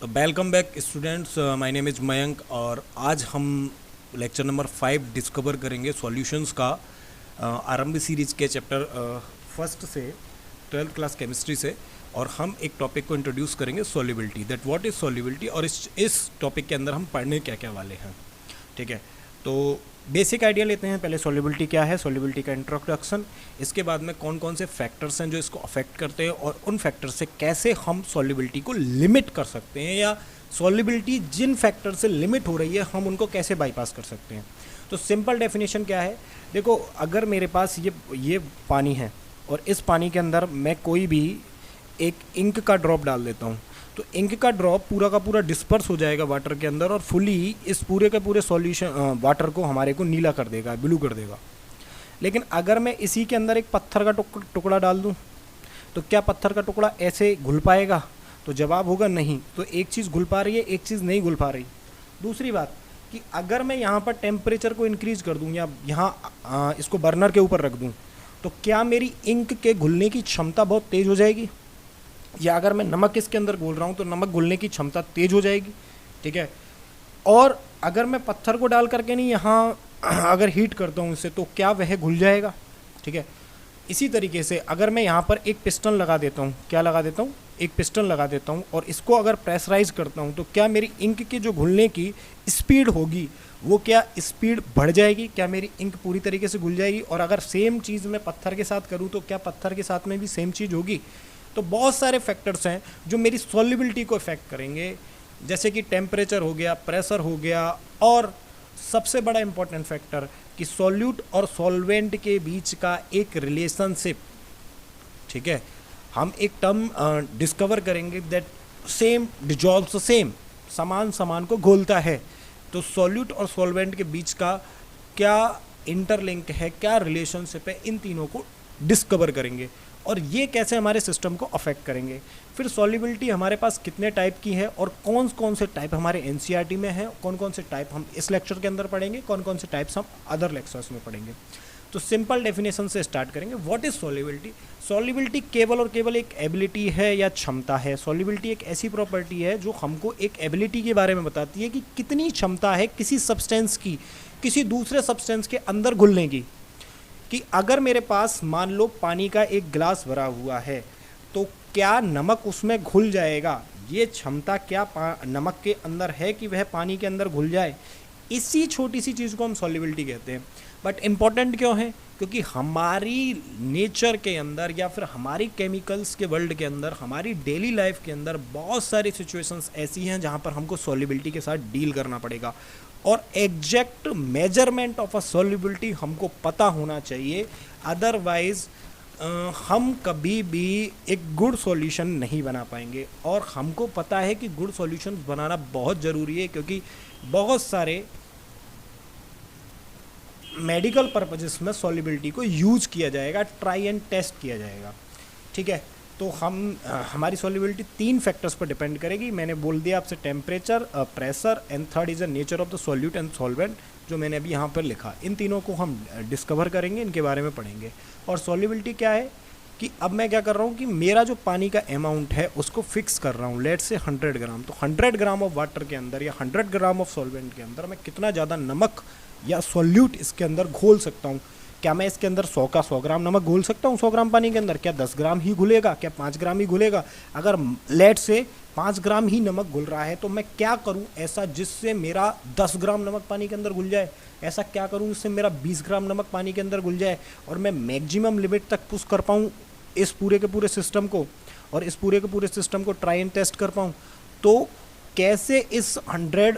Welcome back students, my name is Mayank और आज हम लेक्चर नंबर 5 डिस्कवर करेंगे सॉल्यूशंस का आरंभ सीरीज के चैप्टर फर्स्ट से 12th क्लास केमिस्ट्री से। और हम एक टॉपिक को इंट्रोड्यूस करेंगे solubility, that what is solubility, और इस टॉपिक के अंदर हम पढ़ने क्या क्या वाले हैं। ठीक है, तो बेसिक आइडिया लेते हैं पहले सॉल्युबिलिटी क्या है, सॉल्युबिलिटी का इंट्रोडक्शन, इसके बाद में कौन कौन से फैक्टर्स हैं जो इसको अफेक्ट करते हैं और उन फैक्टर्स से कैसे हम सॉल्युबिलिटी को लिमिट कर सकते हैं, या सॉल्युबिलिटी जिन फैक्टर से लिमिट हो रही है हम उनको कैसे बाईपास कर सकते हैं। तो सिंपल डेफिनेशन क्या है, देखो अगर मेरे पास ये पानी है और इस पानी के अंदर मैं कोई भी एक इंक का ड्रॉप डाल देता हूँ तो इंक का ड्रॉप पूरा का पूरा डिस्पर्स हो जाएगा वाटर के अंदर और फुली इस पूरे के पूरे सॉल्यूशन वाटर को हमारे को नीला कर देगा, ब्लू कर देगा। लेकिन अगर मैं इसी के अंदर एक पत्थर का टुकड़ा डाल दूं तो क्या पत्थर का टुकड़ा ऐसे घुल पाएगा? तो जवाब होगा नहीं। तो एक चीज़ घुल पा रही है, एक चीज़ नहीं घुल पा रही। दूसरी बात कि अगर मैं यहाँ पर टेम्परेचर को इंक्रीज़ कर दूँ या यहाँ इसको बर्नर के ऊपर रख दूँ तो क्या मेरी इंक के घुलने की क्षमता बहुत तेज़ हो जाएगी? या अगर मैं नमक इसके अंदर घोल रहा हूँ तो नमक घुलने की क्षमता तेज़ हो जाएगी। ठीक है, और अगर मैं पत्थर को डाल करके नहीं यहाँ अगर हीट करता हूँ इसे तो क्या वह घुल जाएगा? ठीक है, इसी तरीके से अगर मैं यहाँ पर एक पिस्टन लगा देता हूँ, क्या लगा देता हूँ, एक पिस्टन लगा देता हूँ और इसको अगर प्रेशराइज करता हूँ तो क्या मेरी इंक की जो घुलने की स्पीड होगी वो क्या स्पीड बढ़ जाएगी? क्या मेरी इंक पूरी तरीके से घुल जाएगी? और अगर सेम चीज़ मैं पत्थर के साथ करूँ तो क्या पत्थर के साथ में भी सेम चीज़ होगी? तो बहुत सारे फैक्टर्स हैं जो मेरी सॉल्युबिलिटी को इफेक्ट करेंगे, जैसे कि टेम्परेचर हो गया, प्रेशर हो गया, और सबसे बड़ा इंपॉर्टेंट फैक्टर कि सॉल्यूट और सॉल्वेंट के बीच का एक रिलेशनशिप। ठीक है, हम एक टर्म डिस्कवर करेंगे दैट सेम डिजॉल्व्स सेम, समान समान को घोलता है। तो सॉल्यूट और सॉल्वेंट के बीच का क्या इंटरलिंक है, क्या रिलेशनशिप है, इन तीनों को डिस्कवर करेंगे और ये कैसे हमारे सिस्टम को अफेक्ट करेंगे। फिर सॉल्युबिलिटी हमारे पास कितने टाइप की है और कौन कौन से टाइप हमारे एनसीईआरटी में है, कौन कौन से टाइप हम इस लेक्चर के अंदर पढ़ेंगे, कौन कौन से टाइप्स हम अदर लेक्चर्स में पढ़ेंगे। तो सिंपल डेफिनेशन से स्टार्ट करेंगे। What is solubility? सॉल्युबिलिटी केवल और केवल एक एबिलिटी है या क्षमता है। सॉल्युबिलिटी एक ऐसी प्रॉपर्टी है जो हमको एक एबिलिटी के बारे में बताती है कि कितनी क्षमता है किसी सब्सटेंस की किसी दूसरे सब्सटेंस के अंदर घुलने की। कि अगर मेरे पास मान लो पानी का एक गिलास भरा हुआ है तो क्या नमक उसमें घुल जाएगा? ये क्षमता क्या नमक के अंदर है कि वह पानी के अंदर घुल जाए? इसी छोटी सी चीज़ को हम सॉल्युबिलिटी कहते हैं। बट इम्पॉर्टेंट क्यों है? क्योंकि हमारी नेचर के अंदर या फिर हमारी केमिकल्स के वर्ल्ड के अंदर, हमारी डेली लाइफ के अंदर बहुत सारी सिचुएशंस ऐसी हैं जहाँ पर हमको सॉल्युबिलिटी के साथ डील करना पड़ेगा और exact measurement of a solubility हमको पता होना चाहिए। अदरवाइज हम कभी भी एक गुड सॉल्यूशन नहीं बना पाएंगे। और हमको पता है कि गुड सॉल्यूशन बनाना बहुत ज़रूरी है क्योंकि बहुत सारे मेडिकल पर्पजेस में सॉल्युबिलिटी को यूज किया जाएगा, ट्राई एंड टेस्ट किया जाएगा। ठीक है, तो हमारी सॉल्युबिलिटी 3 फैक्टर्स पर डिपेंड करेगी। मैंने बोल दिया आपसे temperature, pressure and third is the nature of the solute and solvent, जो मैंने अभी यहाँ पर लिखा। इन तीनों को हम डिस्कवर करेंगे, इनके बारे में पढ़ेंगे। और सॉल्युबिलिटी क्या है कि अब मैं क्या कर रहा हूँ कि मेरा जो पानी का अमाउंट है उसको फिक्स कर रहा हूँ, लेट्स से 100 ग्राम। तो 100 ग्राम ऑफ वाटर के अंदर या 100 ग्राम ऑफ सॉल्वेंट के अंदर मैं कितना ज़्यादा नमक या सॉल्यूट इसके अंदर घोल सकता हूँ। क्या मैं इसके अंदर 100 का 100 ग्राम नमक घोल सकता हूँ 100 ग्राम पानी के अंदर? क्या 10 ग्राम ही घुलेगा? क्या 5 ग्राम ही घुलेगा? अगर लेट से 5 ग्राम ही नमक घुल रहा है तो मैं क्या करूँ ऐसा जिससे मेरा 10 ग्राम नमक पानी के अंदर घुल जाए? ऐसा क्या करूँ जिससे मेरा 20 ग्राम नमक पानी के अंदर घुल जाए और मैं मैक्सिमम लिमिट तक पुश कर पाऊँ इस पूरे के पूरे सिस्टम को, और इस पूरे के पूरे सिस्टम को ट्राई एंड टेस्ट कर पाऊँ? तो कैसे इस 100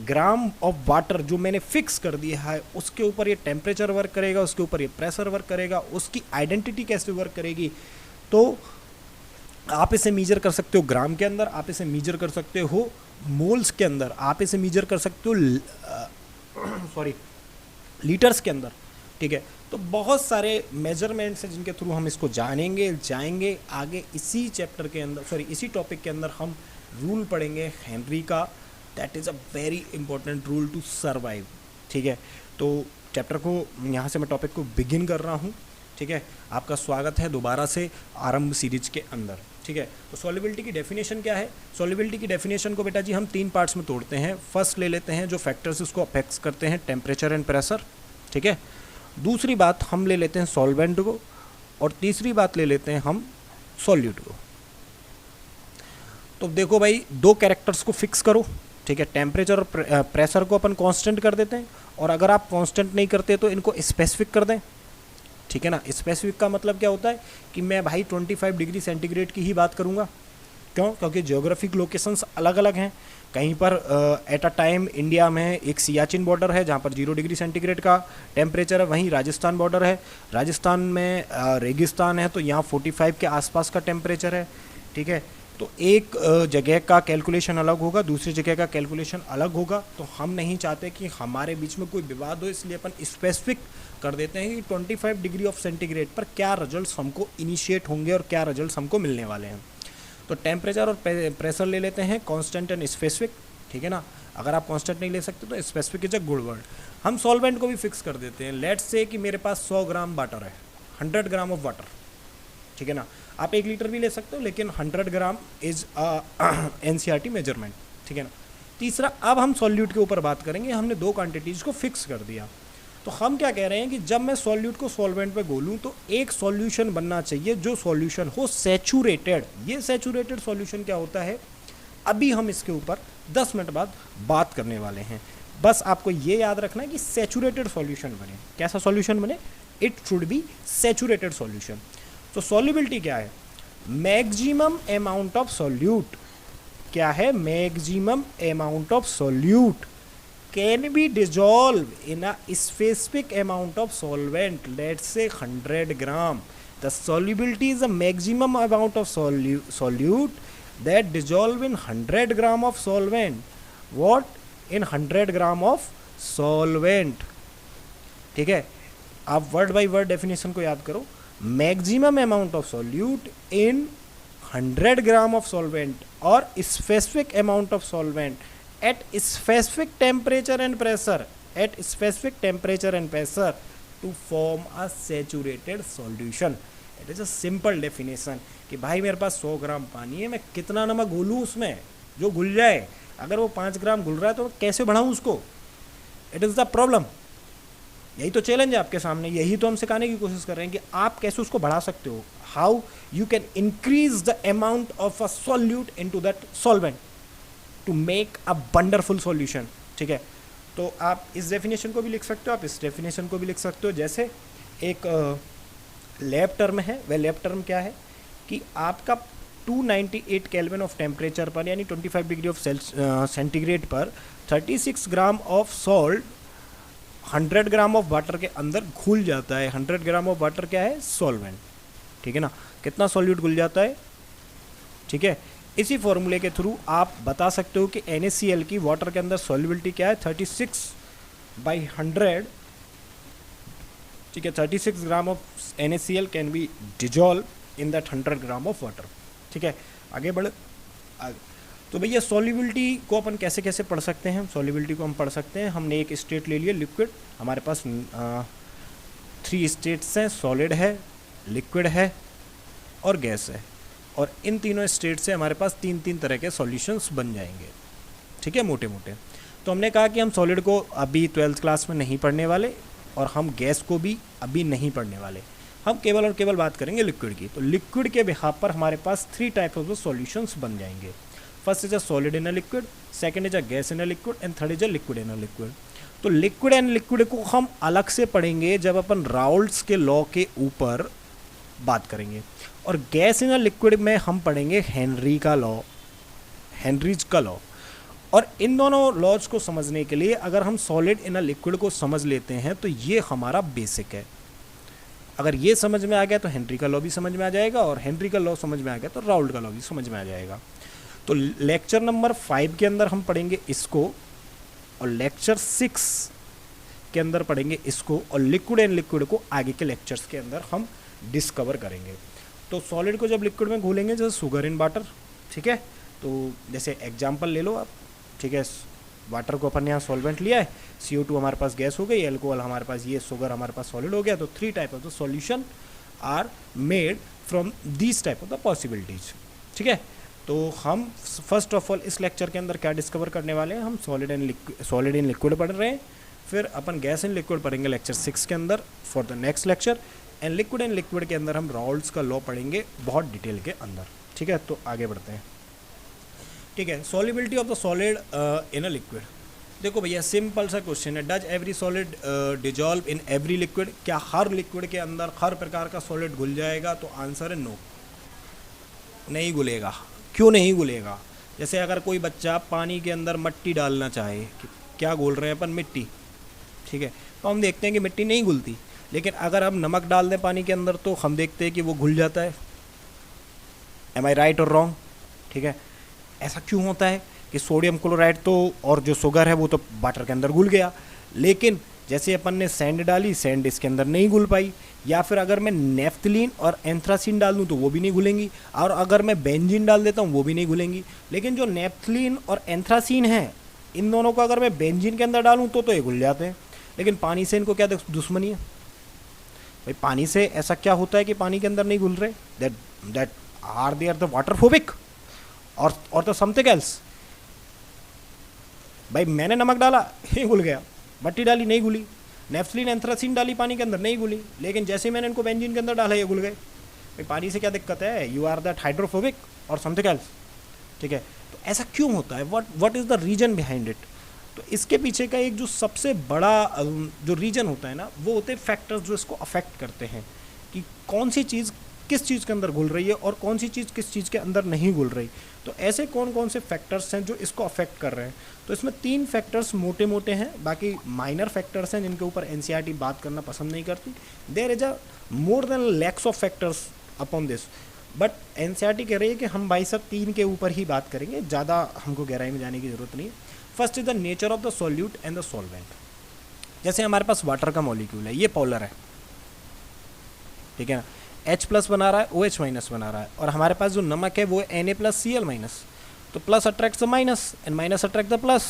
ग्राम ऑफ वाटर जो मैंने फिक्स कर दिया है उसके ऊपर ये टेम्परेचर वर्क करेगा, उसके ऊपर ये प्रेशर वर्क करेगा, उसकी आइडेंटिटी कैसे वर्क करेगी? तो आप इसे मीजर कर सकते हो ग्राम के अंदर, आप इसे मीजर कर सकते हो मोल्स के अंदर, आप इसे मीजर कर सकते हो लीटर्स के अंदर। ठीक है, तो बहुत सारे मेजरमेंट्स हैं जिनके थ्रू हम इसको जाएंगे आगे। इसी चैप्टर के अंदर इसी टॉपिक के अंदर हम रूल पढ़ेंगे हेनरी का, that is a very important rule to survive. ठीक है, तो चैप्टर को यहाँ से मैं टॉपिक को बिगिन कर रहा हूँ। ठीक है, आपका स्वागत है दोबारा से आरंभ सीरीज के अंदर। ठीक ठीक है। तो सॉल्युबिलिटी की डेफिनेशन क्या है? सॉल्युबिलिटी की डेफिनेशन को बेटा जी हम 3 पार्ट्स में तोड़ते हैं। फर्स्ट ले लेते हैं जो फैक्टर्स इसको अफेक्ट करते हैं, टेम्परेचर एंड प्रेशर, ठीक है। दूसरी बात हम ले लेते हैं सॉल्वेंट को, और तीसरी बात ले लेते हैं हम सॉल्यूट को। तो देखो भाई, 2 कैरेक्टर्स को फिक्स करो, ठीक है। टेम्परेचर और प्रेशर को अपन कांस्टेंट कर देते हैं, और अगर आप कांस्टेंट नहीं करते तो इनको स्पेसिफिक कर दें, ठीक है ना। स्पेसिफिक का मतलब क्या होता है कि मैं भाई 25 डिग्री सेंटीग्रेड की ही बात करूँगा। क्यों? क्योंकि जियोग्राफिक लोकेशंस अलग अलग हैं। कहीं पर एट अ टाइम इंडिया में एक सियाचिन बॉर्डर है जहाँ पर 0 डिग्री सेंटीग्रेड का टेम्परेचर है, वहीं राजस्थान बॉर्डर है, राजस्थान में रेगिस्तान है, तो यहाँ 45 के आसपास का टेम्परेचर है, ठीक है। तो एक जगह का कैलकुलेशन अलग होगा, दूसरी जगह का कैलकुलेशन अलग होगा। तो हम नहीं चाहते कि हमारे बीच में कोई विवाद हो, इसलिए अपन स्पेसिफिक कर देते हैं कि 25 डिग्री ऑफ सेंटीग्रेड पर क्या रिजल्ट्स हमको इनिशिएट होंगे और क्या रिजल्ट्स हमको मिलने वाले हैं। तो टेम्परेचर और प्रेशर ले लेते हैं कांस्टेंट एंड स्पेसिफिक, ठीक है ना। अगर आप कांस्टेंट नहीं ले सकते तो specific is a good word. हम सॉल्वेंट को भी फिक्स कर देते हैं। लेट्स से कि मेरे पास 100 ग्राम वाटर है, 100 ग्राम ऑफ वाटर, ठीक है ना। आप 1 लीटर भी ले सकते हो, लेकिन 100 ग्राम इज NCERT मेजरमेंट, ठीक है ना। तीसरा, अब हम सॉल्यूट के ऊपर बात करेंगे। हमने 2 क्वांटिटीज़ को फिक्स कर दिया। तो हम क्या कह रहे हैं कि जब मैं सॉल्यूट को सॉल्वेंट पे घोलूँ तो एक सॉल्यूशन बनना चाहिए जो सॉल्यूशन हो सैचुरेटेड। ये सैचुरेटेड सॉल्यूशन क्या होता है, अभी हम इसके ऊपर 10 मिनट बाद बात करने वाले हैं। बस आपको ये याद रखना है कि सैचुरेटेड सॉल्यूशन बने। कैसा सॉल्यूशन बने? It should be saturated solution. तो सॉल्युबिलिटी क्या है? Maximum amount of solute. क्या है? Maximum amount of solute can be dissolved in a specific amount of solvent, let's say 100 gram. The solubility is the maximum amount of solute that dissolve in 100 gram of solvent. What? In 100 gram of solvent. ठीक है, आप word by word definition को याद करो। Maximum amount of solute in 100 gram of solvent और specific amount of solvent at specific temperature and pressure to form a saturated solution. It is a simple definition कि भाई मेरे पास 100 ग्राम पानी है, मैं कितना नमक घोलूँ उसमें जो घुल जाए। अगर वो 5 ग्राम घुल रहा है तो कैसे बढ़ाऊँ उसको? It is the problem. यही तो चैलेंज है आपके सामने, यही तो हम सिखाने की कोशिश कर रहे हैं कि आप कैसे उसको बढ़ा सकते हो। How you can increase the amount of a solute into that solvent to make a wonderful solution, ठीक है। तो आप इस डेफिनेशन को भी लिख सकते हो, आप इस डेफिनेशन को भी लिख सकते हो। जैसे एक लैब टर्म है, वह लैब टर्म क्या है कि आपका 298 केल्विन ऑफ टेम्परेचर पर यानी 25 डिग्री ऑफ सेंटीग्रेड पर 36 gram of salt 100 gram of water के अंदर घुल जाता है। 100 ग्राम ऑफ वाटर क्या है? सॉल्वेंट, ठीक है ना। कितना सॉल्यूट घुल जाता है? ठीक है, इसी फॉर्मूले के थ्रू आप बता सकते हो कि NaCl की वाटर के अंदर सॉल्युबिलिटी क्या है? 36/100, ठीक है। 36 gram of NaCl can be dissolve in that 100 gram of water, ठीक है। आगे बढ़ आगे। तो भैया सॉल्युबिलिटी को अपन कैसे कैसे पढ़ सकते हैं? सॉल्युबिलिटी को हम पढ़ सकते हैं, हमने एक स्टेट ले लिया लिक्विड, हमारे पास 3 स्टेट्स हैं, सॉलिड है, लिक्विड है और गैस है। और इन तीनों स्टेट से हमारे पास 3 तरह के सॉल्यूशंस बन जाएंगे, ठीक है, मोटे मोटे। तो हमने कहा कि हम सॉलिड को अभी 12th क्लास में नहीं पढ़ने वाले और हम गैस को भी अभी नहीं पढ़ने वाले, हम केवल और केवल बात करेंगे लिक्विड की। तो लिक्विड के बिहाफ पर हमारे पास 3 टाइप ऑफ सॉल्यूशंस बन जाएंगे। First is a solid in a liquid, second is a gas in a liquid and third is a liquid in a liquid. तो लिक्विड एंड लिक्विड को हम अलग से पढ़ेंगे जब अपन राउल्ट्स के लॉ के ऊपर बात करेंगे, और गैस इन अ लिक्विड में हम पढ़ेंगे हेनरी का लॉ, हेनरीज का लॉ। और इन दोनों लॉज को समझने के लिए अगर हम सॉलिड इन अ लिक्विड को समझ लेते हैं तो ये हमारा बेसिक है। अगर ये समझ में आ गया तो हेनरी का लॉ भी समझ में आ जाएगा, और हेनरी का लॉ समझ में आ गया तो राउल्ट का लॉ भी समझ में आ जाएगा। तो लेक्चर नंबर 5 के अंदर हम पढ़ेंगे इसको, और लेक्चर 6 के अंदर पढ़ेंगे इसको, और लिक्विड एंड लिक्विड को आगे के लेक्चर्स के अंदर हम डिस्कवर करेंगे। तो सॉलिड को जब लिक्विड में घोलेंगे जैसे शुगर इन वाटर, ठीक है। तो जैसे एग्जांपल ले लो आप, ठीक है। वाटर को अपन यहाँ सॉल्वेंट लिया है, CO2 हमारे पास गैस हो गई, एल्कोहल हमारे पास, ये शुगर हमारे पास सॉलिड हो गया। तो 3 type of the solution are made from these type of the possibilities. ठीक है, तो हम फर्स्ट ऑफ ऑल इस लेक्चर के अंदर क्या डिस्कवर करने वाले हैं, हम सॉलिड इन लिक्विड पढ़ रहे हैं, फिर अपन गैस इन लिक्विड पढ़ेंगे लेक्चर 6 के अंदर for the next lecture, and liquid in liquid के अंदर हम राउल्ट्स का लॉ पढ़ेंगे बहुत डिटेल के अंदर। ठीक है, तो आगे बढ़ते हैं। ठीक है, solubility of the solid in a liquid. देखो भैया सिंपल सा क्वेश्चन है, does every solid dissolve in every liquid, क्या हर लिक्विड के अंदर हर प्रकार का सॉलिड घुल जाएगा, तो आंसर है नो, नहीं घुलेगा। क्यों नहीं घुलेगा? जैसे अगर कोई बच्चा पानी के अंदर मिट्टी डालना चाहे, क्या घोल रहे हैं अपन, मिट्टी, ठीक है, तो हम देखते हैं कि मिट्टी नहीं घुलती, लेकिन अगर हम नमक डाल दें पानी के अंदर तो हम देखते हैं कि वो घुल जाता है। एम आई राइट और रॉन्ग? ठीक है, ऐसा क्यों होता है कि सोडियम क्लोराइड तो और जो शुगर है वो तो वाटर के अंदर घुल गया, लेकिन जैसे अपन ने सैंड डाली, सैंड इसके अंदर नहीं घुल पाई, या फिर अगर मैं नेफ्थलीन और एंथ्रासीन डाल दूँ तो वो भी नहीं घुलेंगी, और अगर मैं बेंजीन डाल देता हूँ वो भी नहीं घुलेंगी। लेकिन जो नेफ्थलीन और एंथ्रासीन है, इन दोनों को अगर मैं बेंजीन के अंदर डालूँ तो ये घुल जाते हैं, लेकिन पानी से इनको क्या दुश्मनी है भाई? पानी से ऐसा क्या होता है कि पानी के अंदर नहीं घुल रहे? That are they are the waterphobic और द समथिंग एल्स। भाई मैंने नमक डाला ये घुल गया, मिट्टी डाली नहीं घुली, नेफ्थलीन एंथ्रासीन डाली पानी के अंदर नहीं घुली, लेकिन जैसे ही मैंने इनको बेंजीन के अंदर डाला ये घुल गए। भाई पानी से क्या दिक्कत है? यू आर दैट हाइड्रोफोबिक और समथिंग एल्स। ठीक है, तो ऐसा क्यों होता है? What is the reason behind it? तो इसके पीछे का एक जो सबसे बड़ा जो रीजन होता है ना, वो होते हैं फैक्टर्स जो इसको अफेक्ट करते हैं कि कौन सी चीज़ किस चीज़ के अंदर घुल रही है और कौन सी चीज़ किस चीज़ के अंदर नहीं घुल रही। तो ऐसे कौन कौन से फैक्टर्स हैं जो इसको अफेक्ट कर रहे हैं? तो इसमें 3 फैक्टर्स मोटे मोटे हैं, बाकी माइनर फैक्टर्स हैं जिनके ऊपर एनसीईआरटी बात करना पसंद नहीं करती। There is a more than lakhs of factors upon this, but NCERT कह रही है कि हम भाई सब 3 के ऊपर ही बात करेंगे, ज़्यादा हमको गहराई में जाने की ज़रूरत नहीं है। First is the nature of the solute and the solvent. जैसे हमारे पास वाटर का मॉलिक्यूल है, ये पोलर है, ठीक है ना, H प्लस बना रहा है, OH माइनस बना रहा है, और हमारे पास जो नमक है वो है Na प्लस Cl माइनस, तो plus attract the minus and minus attract the plus.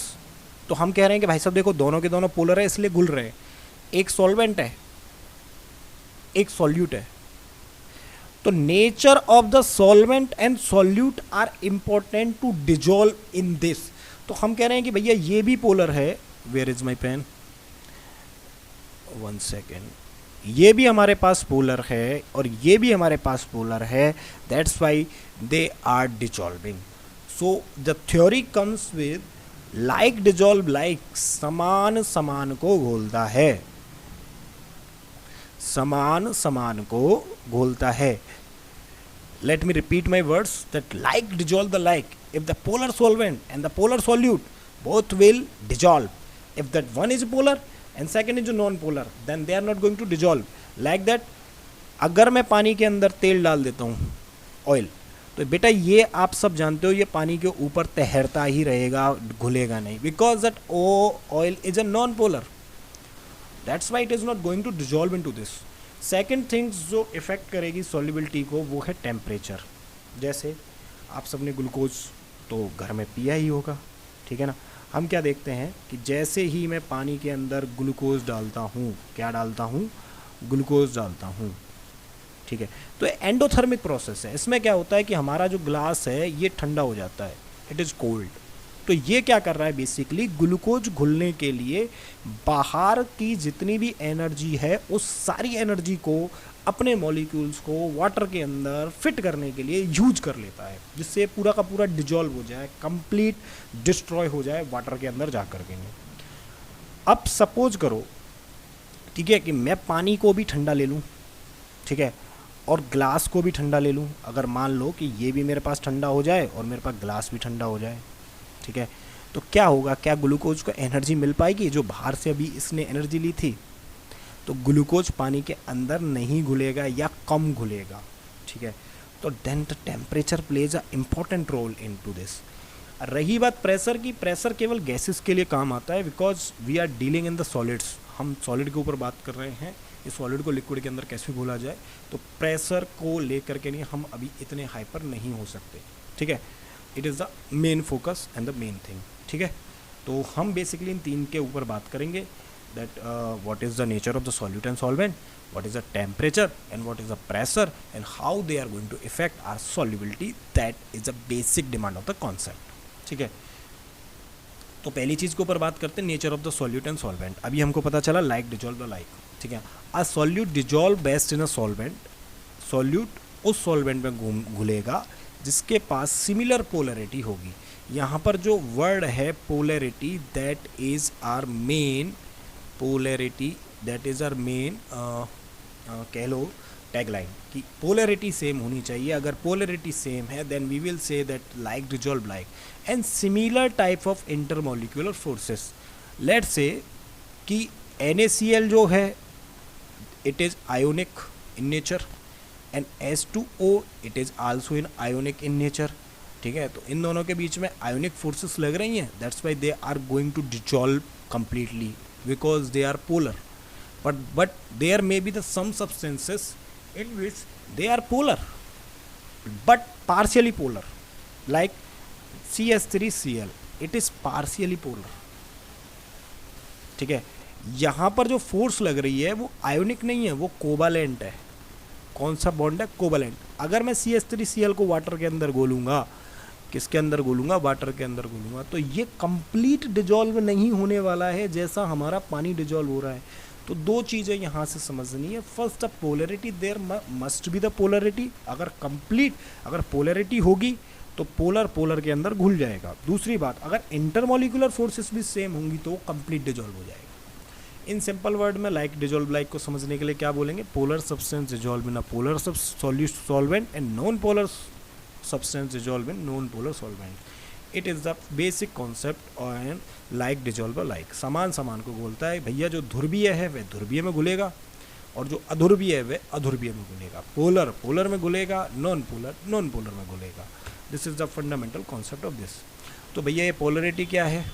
तो हम कह रहे हैं कि भाई साहब देखो दोनों के दोनों पोलर है इसलिए घुल रहे हैं, एक सॉल्वेंट है एक सॉल्यूट है। तो nature of the solvent and solute are important to dissolve in this. तो हम कह रहे हैं कि भैया ये भी पोलर है, where is my pen, 1 second, ये भी हमारे पास पोलर है और ये भी हमारे पास पोलर है, that's why they are dissolving. So the theory comes with like dissolve like, समान समान को घोलता है, समान समान को घोलता है। Let me repeat my words, that like dissolve the like, if the polar solvent and the polar solute both will dissolve, if that one is polar and second is non-polar then they are not going to dissolve. like that अगर मैं पानी के अंदर तेल डाल देता हूँ, oil, तो बेटा ये आप सब जानते हो ये पानी के ऊपर तैरता ही रहेगा, घुलेगा नहीं, because that oil is a non polar, that's why it is not going to dissolve in to this. Second things जो इफेक्ट करेगी सॉल्युबिलिटी को वो है टेम्परेचर। जैसे आप सबने ग्लूकोज तो घर में पिया ही होगा, ठीक है ना, हम क्या देखते हैं कि जैसे ही मैं पानी के अंदर ग्लूकोज डालता हूँ, क्या डालता हूँ, ग्लूकोज डालता हूँ, ठीक है, तो एंडोथर्मिक प्रोसेस है। इसमें क्या होता है कि हमारा जो ग्लास है ये ठंडा हो जाता है, इट इज़ कोल्ड। तो ये क्या कर रहा है, बेसिकली ग्लूकोज घुलने के लिए बाहर की जितनी भी एनर्जी है उस सारी एनर्जी को अपने मॉलिक्यूल्स को वाटर के अंदर फिट करने के लिए यूज कर लेता है, जिससे पूरा का पूरा डिजॉल्व हो जाए, कंप्लीट डिस्ट्रॉय हो जाए वाटर के अंदर जा कर के। अब सपोज करो, ठीक है, कि मैं पानी को भी ठंडा ले लूँ, ठीक है, और ग्लास को भी ठंडा ले लूँ। अगर मान लो कि ये भी मेरे पास ठंडा हो जाए और मेरे पास ग्लास भी ठंडा हो जाए, ठीक है, तो क्या होगा, क्या ग्लूकोज को एनर्जी मिल पाएगी जो बाहर से अभी इसने एनर्जी ली थी? तो ग्लूकोज पानी के अंदर नहीं घुलेगा या कम घुलेगा, ठीक है। तो then the temperature plays a important role in to this. रही बात प्रेशर की, प्रेशर केवल गैसेस के लिए काम आता है, because we are dealing in the solids, हम सॉलिड के ऊपर बात कर रहे हैं, इस सॉलिड को लिक्विड के अंदर कैसे घोला जाए, तो प्रेशर को लेकर के नहीं हम अभी इतने हाइपर नहीं हो सकते, ठीक है। It is the main focus and the main thing, ठीक है। तो हम बेसिकली इन 3 के ऊपर बात करेंगे। that what is the nature of the solute and solvent, what is the temperature and what is the pressure and how they are going to affect our solubility. That is a basic demand of the concept. ठीक है, तो पहली चीज़ के ऊपर बात करते हैं, nature of the solute and solvent. अभी हमको पता चला लाइक डिजॉल्व लाइक. ठीक है, अ solute dissolve best in a solvent. Solute उस सॉल्वेंट में घुलेगा जिसके पास सिमिलर पोलरिटी होगी. यहाँ पर जो वर्ड है polarity, that is our main polarity, that is our main कह लो टैगलाइन कि पोलरिटी सेम होनी चाहिए. अगर पोलरिटी सेम है then we will say that like dissolve like. And similar type of intermolecular forces, let's say कि NaCl जो है it is ionic in nature and H2O it is also in ionic in nature. ठीक है, तो इन दोनों के बीच में ionic forces लग रही हैं. That's why they are going to dissolve completely because they are polar. But there may be some substances in which they are polar but partially polar, like CH3Cl, it is partially polar. ठीक है, यहाँ पर जो force लग रही है वो ionic नहीं है, वो कोवालेंट है. कौन सा बॉन्ड है? कोवालेंट. अगर मैं CH3Cl को वाटर के अंदर घोलूँगा, किसके अंदर घोलूँगा? वाटर के अंदर घोलूँगा, तो ये कंप्लीट डिजॉल्व नहीं होने वाला है जैसा हमारा पानी डिजॉल्व हो रहा है. तो दो चीज़ें यहाँ से समझनी है. First, the polarity, there must be the polarity. अगर पोलरिटी होगी तो पोलर के अंदर घुल जाएगा. दूसरी बात, अगर इंटरमोलिकुलर फोर्सेस भी सेम होंगी तो वो कंप्लीट डिजॉल्व हो जाएगा. इन सिंपल वर्ड में लाइक डिजॉल्व लाइक को समझने के लिए क्या बोलेंगे? Polar substance dissolve in a polar solvent and non polar substance dissolve in non-polar solvent. It is the basic concept and like dissolve like. सामान को बोलता है भैया, जो ध्रुवीय है वह ध्रुवीय में घुलेगा और जो अध्रुवीय है वह अध्रुवीय में घुलेगा. पोलर में घुलेगा, नॉन पोलर में घुलेगा. This is the fundamental concept of this. तो भैया ये पोलरिटी क्या है?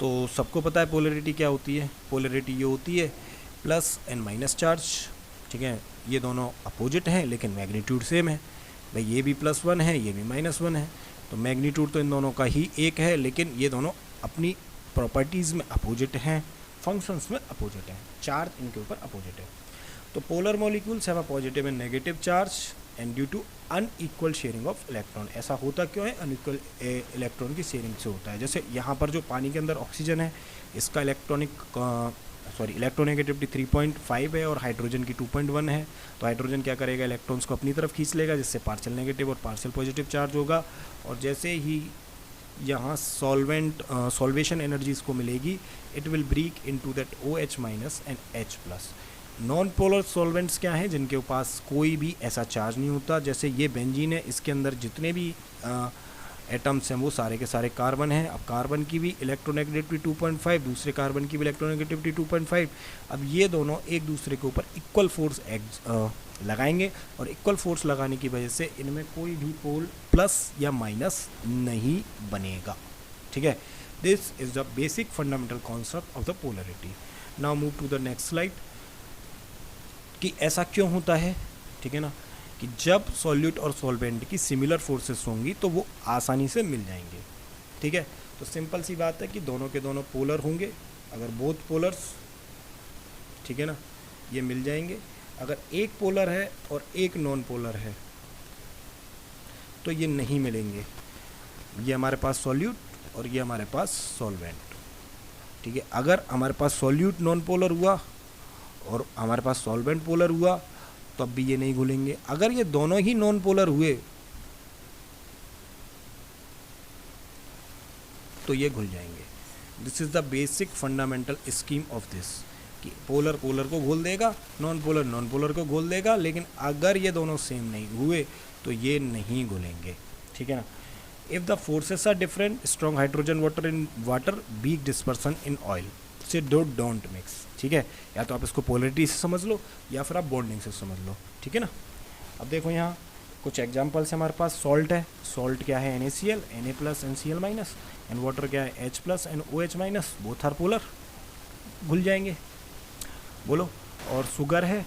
तो सबको पता है पोलरिटी क्या होती है. पोलरिटी ये होती है प्लस एंड माइनस चार्ज. ठीक है, ये दोनों अपोजिट हैं लेकिन मैग्नीट्यूड सेम है. भाई ये भी +1 है, ये भी -1 है, तो मैग्नीट्यूड तो इन दोनों का ही एक है, लेकिन ये दोनों अपनी प्रॉपर्टीज़ में अपोजिट हैं, फंक्शंस में अपोजिट हैं, चार्ज इनके ऊपर अपोजिट है. तो polar molecules have a positive and negative charge and due to unequal sharing of electron. ऐसा होता क्यों है? अनइक्वल इलेक्ट्रॉन की शेयरिंग से होता है. जैसे यहाँ पर जो पानी के अंदर ऑक्सीजन है, इसका इलेक्ट्रोनेगेटिविटी 3.5 है और हाइड्रोजन की 2.1 है. तो हाइड्रोजन क्या करेगा? इलेक्ट्रॉन्स को अपनी तरफ खींच लेगा, जिससे पार्शियल नेगेटिव और पार्शियल पॉजिटिव चार्ज होगा. और जैसे ही यहाँ सॉल्वेशन एनर्जी इसको मिलेगी, it will break into that OH- and H+. Non polar solvents क्या हैं? जिनके पास कोई भी ऐसा चार्ज नहीं होता. जैसे ये बेंजीन है, इसके अंदर जितने भी एटम्स हैं वो सारे के सारे कार्बन हैं. अब कार्बन की भी इलेक्ट्रोनेगेटिविटी 2.5, दूसरे कार्बन की भी इलेक्ट्रोनेगेटिविटी 2.5. अब ये दोनों एक दूसरे के ऊपर इक्वल फोर्स लगाएंगे और इक्वल फोर्स लगाने की वजह से इनमें कोई भी पोल प्लस या माइनस नहीं बनेगा. ठीक है, this is the basic fundamental concept of the polarity. Now move to the next slide. कि ऐसा क्यों होता है? ठीक है ना, कि जब सॉल्यूट और सॉल्वेंट की सिमिलर फोर्सेस होंगी तो वो आसानी से मिल जाएंगे. ठीक है, तो सिंपल सी बात है कि दोनों के दोनों पोलर होंगे. अगर बोथ पोलर्स, ठीक है ना, ये मिल जाएंगे. अगर एक पोलर है और एक नॉन पोलर है तो ये नहीं मिलेंगे. ये हमारे पास सॉल्यूट और ये हमारे पास सॉल्वेंट. ठीक है, अगर हमारे पास सॉल्यूट नॉन पोलर हुआ और हमारे पास सॉल्वेंट पोलर हुआ तो अब भी ये नहीं घुलेंगे. अगर ये दोनों ही नॉन पोलर हुए तो ये घुल जाएंगे. This is the basic fundamental scheme of this, कि पोलर को घोल देगा, नॉन पोलर को घोल देगा, लेकिन अगर ये दोनों सेम नहीं हुए तो ये नहीं घुलेंगे. ठीक है ना. If the forces are different, strong hydrogen water in water, weak dispersion in oil, say don't mix. ठीक है, या तो आप इसको पोलरिटी से समझ लो या फिर आप बॉन्डिंग से समझ लो. ठीक है ना. अब देखो यहाँ कुछ एग्जांपल्स हमारे पास. सॉल्ट है, सॉल्ट क्या है? NaCl, Na+ NCl-, and water क्या है? H+ and OH-, both are polar, घुल जाएंगे. बोलो. और शुगर है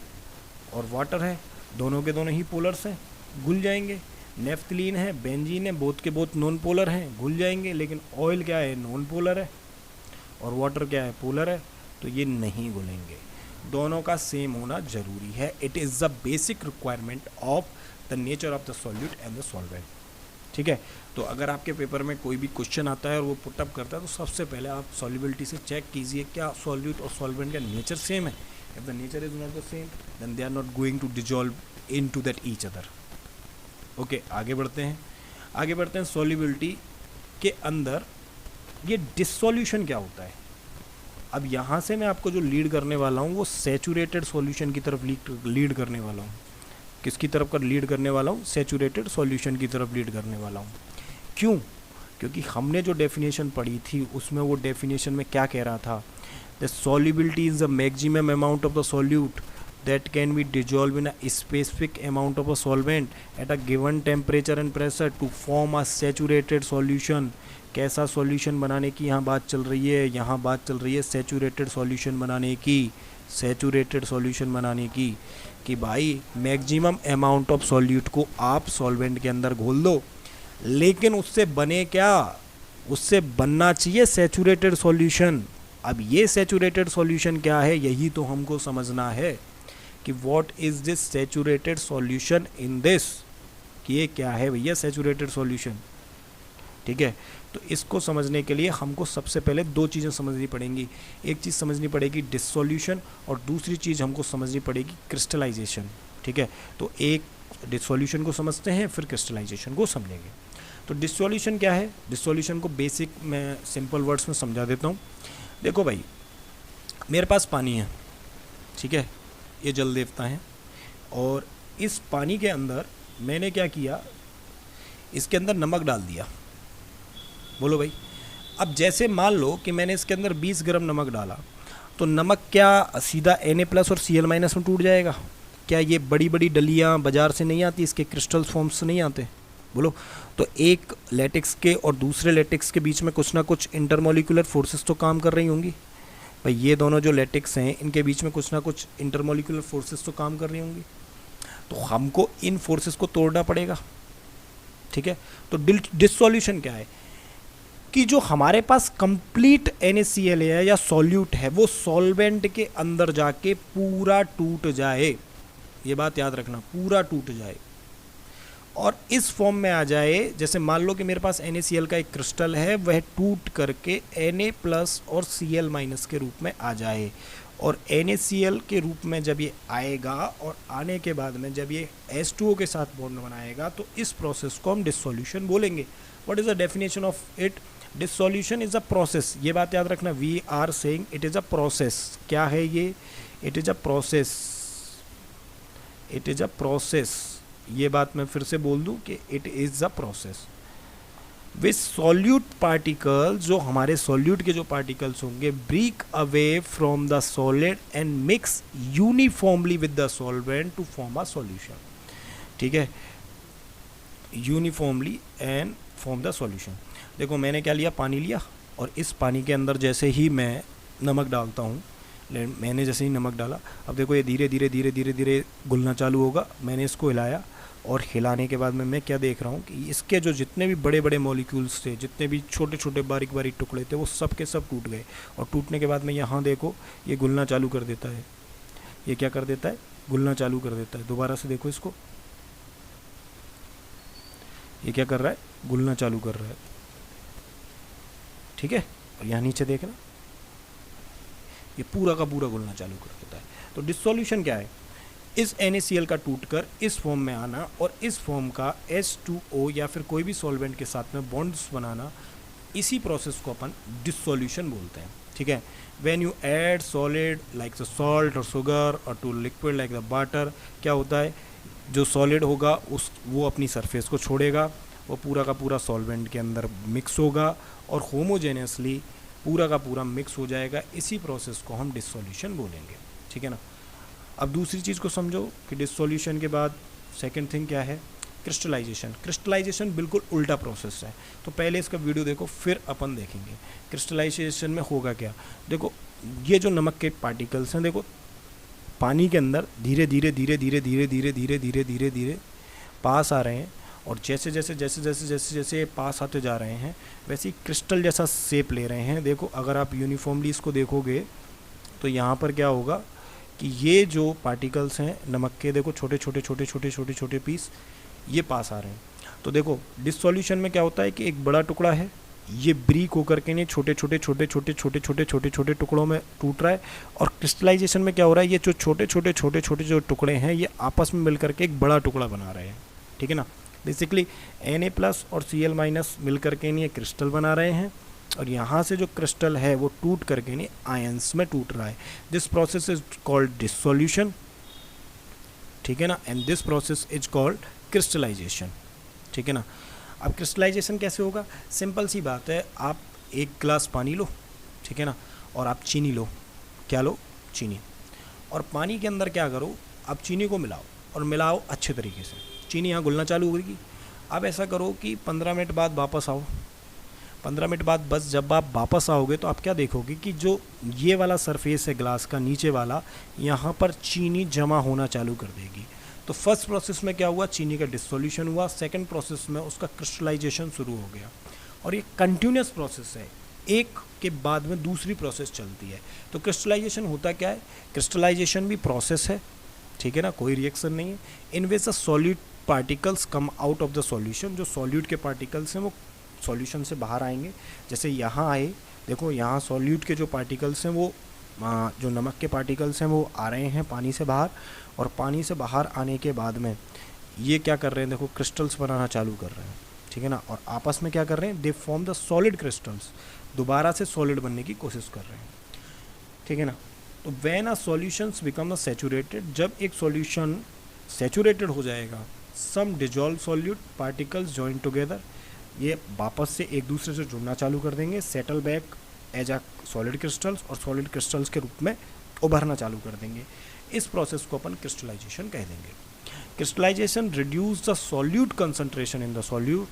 और वाटर है, दोनों के दोनों ही पोलर्स हैं, घुल जाएंगे. नेफ्थलीन है, बेंजीन है, बोथ के बोथ नॉन पोलर हैं, घुल जाएंगे. लेकिन ऑयल क्या है? नॉन पोलर है और वाटर क्या है? पोलर है. तो ये नहीं घुलेंगे। दोनों का सेम होना जरूरी है। It is the basic requirement of the nature of the solute and the solvent. ठीक है, तो अगर आपके पेपर में कोई भी क्वेश्चन आता है और वो पुटअप करता है तो सबसे पहले आप सॉल्युबिलिटी से चेक कीजिए क्या सॉल्यूट और सॉल्वेंट का नेचर सेम है। If the nature is not the same then they are not going to dissolve in to that each other. Okay, आगे बढ़ते हैं सॉल्युबिलिटी के अंदर ये डिसोल्यूशन क्या होता है। अब यहाँ से मैं आपको जो लीड करने वाला हूँ वो सैचुरेटेड सॉल्यूशन की तरफ लीड करने वाला हूँ। किसकी तरफ कर लीड करने वाला हूँ? सैचुरेटेड सॉल्यूशन की तरफ लीड करने वाला हूँ। क्यों? क्योंकि हमने जो डेफिनेशन पढ़ी थी उसमें वो डेफिनेशन में क्या कह रहा था? The solubility is the maximum amount of the solute that can be dissolved in a specific amount of a solvent at a given temperature and pressure to form a saturated solution। कैसा solution बनाने की यहाँ बात चल रही है? यहाँ बात चल रही है सैचुरेटेड सॉल्यूशन बनाने की। सैचुरेटेड सॉल्यूशन बनाने की कि भाई मैक्सिमम अमाउंट ऑफ सॉल्यूट को आप सॉल्वेंट के अंदर घोल दो, लेकिन उससे बने क्या? उससे बनना चाहिए सैचुरेटेड सॉल्यूशन। अब ये सैचुरेटेड सॉल्यूशन क्या है, यही तो हमको समझना है कि what is this saturated solution in this, कि ये क्या है भैया सैचुरेटेड सॉल्यूशन। ठीक है, तो इसको समझने के लिए हमको सबसे पहले दो चीज़ें समझनी पड़ेंगी। एक चीज़ समझनी पड़ेगी डिसोल्यूशन और दूसरी चीज़ हमको समझनी पड़ेगी क्रिस्टलाइजेशन। ठीक है, तो एक डिसोल्यूशन को समझते हैं फिर क्रिस्टलाइजेशन को समझेंगे। तो डिसोल्यूशन क्या है? डिसोल्यूशन को बेसिक मैं सिंपल वर्ड्स में समझा देता हूँ। देखो भाई, मेरे पास पानी है, ठीक है, ये जल देवता है, और इस पानी के अंदर मैंने क्या किया, इसके अंदर नमक डाल दिया। बोलो भाई, अब जैसे मान लो कि मैंने इसके अंदर 20 ग्राम नमक डाला, तो नमक क्या सीधा Na+ और Cl- में टूट जाएगा? क्या ये बड़ी बड़ी डलियाँ बाज़ार से नहीं आती, इसके क्रिस्टल फॉर्म्स से नहीं आते? बोलो, तो एक लेटेक्स के और दूसरे लेटेक्स के बीच में कुछ ना कुछ इंटरमोलिकुलर फोर्सेस तो काम कर रही होंगी। भाई ये दोनों जो लेटेक्स हैं इनके बीच में कुछ ना कुछ इंटरमोलिकुलर फोर्सेस तो काम कर रही होंगी, तो हमको इन फोर्सेस को तोड़ना पड़ेगा। ठीक है, तो डिसोल्यूशन क्या है कि जो हमारे पास कंप्लीट NaCl है या सॉल्यूट है वो सॉल्वेंट के अंदर जाके पूरा टूट जाए। ये बात याद रखना, पूरा टूट जाए और इस फॉर्म में आ जाए। जैसे मान लो कि मेरे पास NaCl का एक क्रिस्टल है, वह टूट करके Na+ और Cl- के रूप में आ जाए, और NaCl के रूप में जब ये आएगा और आने के बाद में जब ये H2O के साथ बॉन्ड बनाएगा तो इस प्रोसेस को हम डिसोल्यूशन बोलेंगे। What is the definition of it? Dissolution is a process. ये बात याद रखना, we are saying it is a process. क्या है ये? It is a process. It is a process. ये बात मैं फिर से बोल दूं कि it is a process which solute particle, जो हमारे सॉल्यूट के जो पार्टिकल्स होंगे, break away from the solid and mix uniformly with the solvent to form a solution. ठीक है, uniformly and form the solution. देखो मैंने क्या लिया, पानी लिया, और इस पानी के अंदर जैसे ही मैं नमक डालता हूँ, मैंने जैसे ही नमक डाला, अब देखो ये धीरे धीरे धीरे धीरे धीरे घुलना चालू होगा। मैंने इसको हिलाया, और हिलाने के बाद में मैं क्या देख रहा हूँ कि इसके जो जितने भी बड़े बड़े मॉलिक्यूल्स थे, जितने भी छोटे छोटे बारीक बारीक टुकड़े थे, वो सब के सब टूट गए। और टूटने के बाद में यहाँ देखो ये घुलना चालू कर देता है। ये क्या कर देता है? घुलना चालू कर देता है। दोबारा से देखो इसको, ये क्या कर रहा है? घुलना चालू कर रहा है। ठीक है, और यहाँ नीचे देखना, ये पूरा का पूरा घुलना चालू कर देता है। तो डिसोल्यूशन क्या है? इस NaCl का टूटकर इस फॉर्म में आना और इस फॉर्म का H2O या फिर कोई भी सॉल्वेंट के साथ में बॉन्ड्स बनाना, इसी प्रोसेस को अपन डिसोल्यूशन बोलते हैं। ठीक है, when you add solid like the salt और शुगर और to liquid like the water, क्या होता है? जो सॉलिड होगा वो अपनी सरफेस को छोड़ेगा, वो पूरा का पूरा सॉल्वेंट के अंदर मिक्स होगा और होमोजेनियसली पूरा का पूरा मिक्स हो जाएगा। इसी प्रोसेस को हम डिसोल्यूशन बोलेंगे। ठीक है ना। अब दूसरी चीज़ को समझो कि डिसोल्यूशन के बाद सेकंड थिंग क्या है? क्रिस्टलाइजेशन। क्रिस्टलाइजेशन बिल्कुल उल्टा प्रोसेस है, तो पहले इसका वीडियो देखो फिर अपन देखेंगे क्रिस्टलाइजेशन में होगा क्या। देखो ये जो नमक के पार्टिकल्स हैं, देखो पानी के अंदर धीरे धीरे धीरे धीरे धीरे धीरे धीरे धीरे धीरे धीरे पास आ रहे हैं, और जैसे जैसे जैसे जैसे जैसे जैसे पास आते जा रहे हैं वैसे ही क्रिस्टल जैसा शेप ले रहे हैं। देखो अगर आप यूनिफॉर्मली इसको देखोगे तो यहाँ पर क्या होगा कि ये जो पार्टिकल्स हैं नमक के, देखो छोटे छोटे छोटे छोटे छोटे छोटे पीस ये पास आ रहे हैं। तो देखो डिसोल्यूशन में क्या होता है कि एक बड़ा टुकड़ा है, ये ब्रीक होकर के नहीं छोटे छोटे छोटे छोटे छोटे छोटे छोटे छोटे टुकड़ों में टूट रहा है। और क्रिस्टलाइजेशन में क्या हो रहा है, ये जो छोटे छोटे छोटे छोटे जो टुकड़े हैं ये आपस में मिलकर के एक बड़ा टुकड़ा बना रहे हैं, ठीक है ना। बेसिकली Na+ और Cl- मिलकर के नहीं क्रिस्टल बना रहे हैं, और यहाँ से जो क्रिस्टल है वो टूट करके नहीं आयंस में टूट रहा है। This process is called dissolution, ठीक है ना, and this process is called crystallization, ठीक है ना। अब क्रिस्टलाइजेशन कैसे होगा, सिंपल सी बात है, आप एक गिलास पानी लो, ठीक है ना, और आप चीनी लो, क्या लो, चीनी, और पानी के अंदर क्या करो, आप चीनी को मिलाओ और मिलाओ अच्छे तरीके से, चीनी यहाँ घुलना चालू होगी। अब ऐसा करो कि 15 मिनट बाद वापस आओ, 15 मिनट बाद बस जब आप वापस आओगे तो आप क्या देखोगे कि जो ये वाला सरफेस है ग्लास का नीचे वाला, यहाँ पर चीनी जमा होना चालू कर देगी। तो फर्स्ट प्रोसेस में क्या हुआ, चीनी का डिसोल्यूशन हुआ, सेकंड प्रोसेस में उसका क्रिस्टलाइजेशन शुरू हो गया, और ये कंटिन्यूस प्रोसेस है, एक के बाद में दूसरी प्रोसेस चलती है। तो क्रिस्टलाइजेशन होता क्या है, क्रिस्टलाइजेशन भी प्रोसेस है, ठीक है ना, कोई रिएक्शन नहीं है। In which the solute particles come out of the solution, जो सॉल्यूट के पार्टिकल्स हैं वो सॉल्यूशन से बाहर आएंगे। जैसे यहाँ आए, देखो यहाँ सॉल्यूट के जो पार्टिकल्स हैं वो जो नमक के पार्टिकल्स हैं वो आ रहे हैं पानी से बाहर, और पानी से बाहर आने के बाद में ये क्या कर रहे हैं, देखो क्रिस्टल्स बनाना चालू कर रहे हैं, ठीक है ना, और आपस में क्या कर रहे हैं, they form the solid crystals, दोबारा से सॉलिड बनने की कोशिश कर रहे हैं, ठीक है ना। तो when a solutions become a saturated, जब एक सॉल्यूशन सैचुरेटेड हो जाएगा, some dissolve solute particles join together, ये वापस से एक दूसरे से जुड़ना चालू कर देंगे, settle back as a solid crystals, और सॉलिड क्रिस्टल्स के रूप में उभरना चालू कर देंगे। इस प्रोसेस को अपन क्रिस्टलाइजेशन कह देंगे। Crystallization reduce the solute concentration in the solute,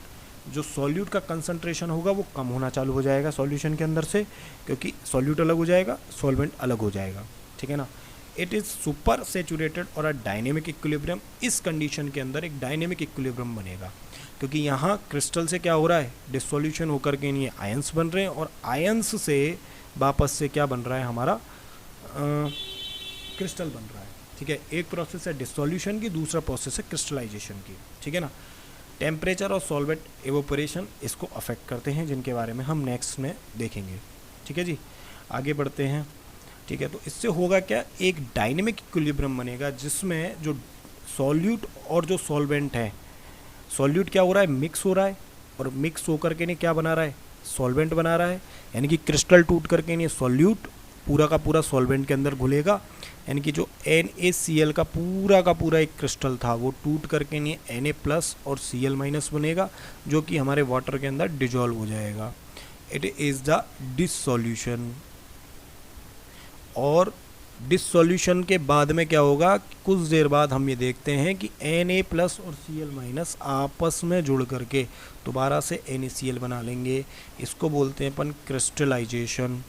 जो सॉल्यूट का कंसंट्रेशन होगा वो कम होना चालू हो जाएगा सॉल्यूशन के अंदर से, क्योंकि सॉल्यूट अलग हो जाएगा, सॉल्वेंट अलग हो जाएगा, ठीक है ना। इट इज़ सुपर सेचुरेटेड और अ डायनेमिक इक्विलिब्रियम, इस कंडीशन के अंदर एक डायनेमिक इक्विलिब्रियम बनेगा, क्योंकि यहाँ क्रिस्टल से क्या हो रहा है, डिसोल्यूशन होकर के नहीं आयंस बन रहे हैं, और आयंस से वापस से क्या बन रहा है हमारा क्रिस्टल बन रहा है, ठीक है। एक प्रोसेस है डिसोल्यूशन की, दूसरा प्रोसेस है क्रिस्टलाइजेशन की, ठीक है ना। टेम्परेचर और सॉल्वेंट एवोपोरेशन इसको अफेक्ट करते हैं, जिनके बारे में हम नेक्स्ट में देखेंगे, ठीक है जी। आगे बढ़ते हैं, ठीक है। तो इससे होगा क्या, एक डायनेमिक इक्विलिब्रियम बनेगा, जिसमें जो सॉल्यूट और जो सॉल्वेंट है, सॉल्यूट क्या हो रहा है, मिक्स हो रहा है, और मिक्स होकर के नहीं क्या बना रहा है, सॉल्वेंट बना रहा है, यानी कि क्रिस्टल टूट करके नहीं सॉल्यूट पूरा का पूरा सॉल्वेंट के अंदर घुलेगा, यानी कि जो NaCl का पूरा एक क्रिस्टल था वो टूट करके नहीं Na+ और Cl- बनेगा, जो कि हमारे वाटर के अंदर डिजॉल्व हो जाएगा। It is the dissolution. और डिसोल्यूशन के बाद में क्या होगा, कुछ देर बाद हम ये देखते हैं कि Na+ और Cl- आपस में जुड़ करके दोबारा से NaCl बना लेंगे, इसको बोलते हैं अपन क्रिस्टलाइजेशन।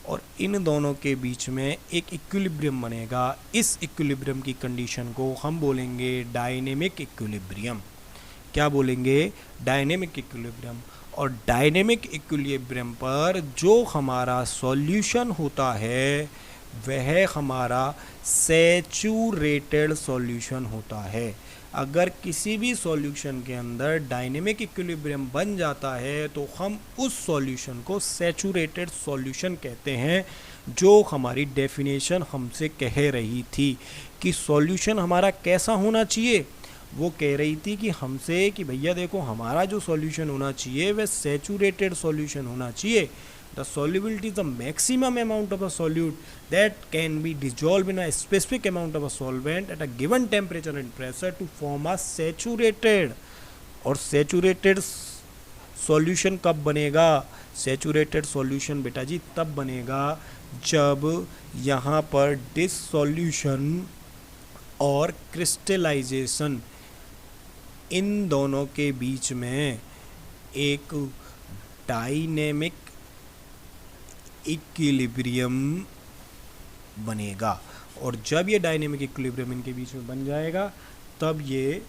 और इन दोनों के बीच में एक इक्विलिब्रियम बनेगा, इस इक्विलिब्रियम की कंडीशन को हम बोलेंगे डायनेमिक इक्विलिब्रियम। क्या बोलेंगे, डायनेमिक इक्विलिब्रियम। और डायनेमिक इक्विलिब्रियम पर जो हमारा सॉल्यूशन होता है वह हमारा सैचुरेटेड सॉल्यूशन होता है। अगर किसी भी सॉल्यूशन के अंदर डायनेमिक इक्विलिब्रियम बन जाता है तो हम उस सॉल्यूशन को सैचुरेटेड सॉल्यूशन कहते हैं, जो हमारी डेफिनेशन हमसे कह रही थी कि सॉल्यूशन हमारा कैसा होना चाहिए। वो कह रही थी कि हमसे कि भैया देखो हमारा जो सॉल्यूशन होना चाहिए वह सैचुरेटेड सॉल्यूशन होना चाहिए। The solubility is the maximum amount of a solute that can be dissolved in a specific amount of a solvent at a given temperature and pressure to form a saturated। और saturated solution कब बनेगा, saturated solution बेटा जी तब बनेगा जब यहाँ पर dissolution और crystallization इन दोनों के बीच में एक डायनेमिक इक्विलिब्रियम बनेगा। और जब ये डायनेमिक इक्विलिब्रियम इनके बीच में बन जाएगा तब ये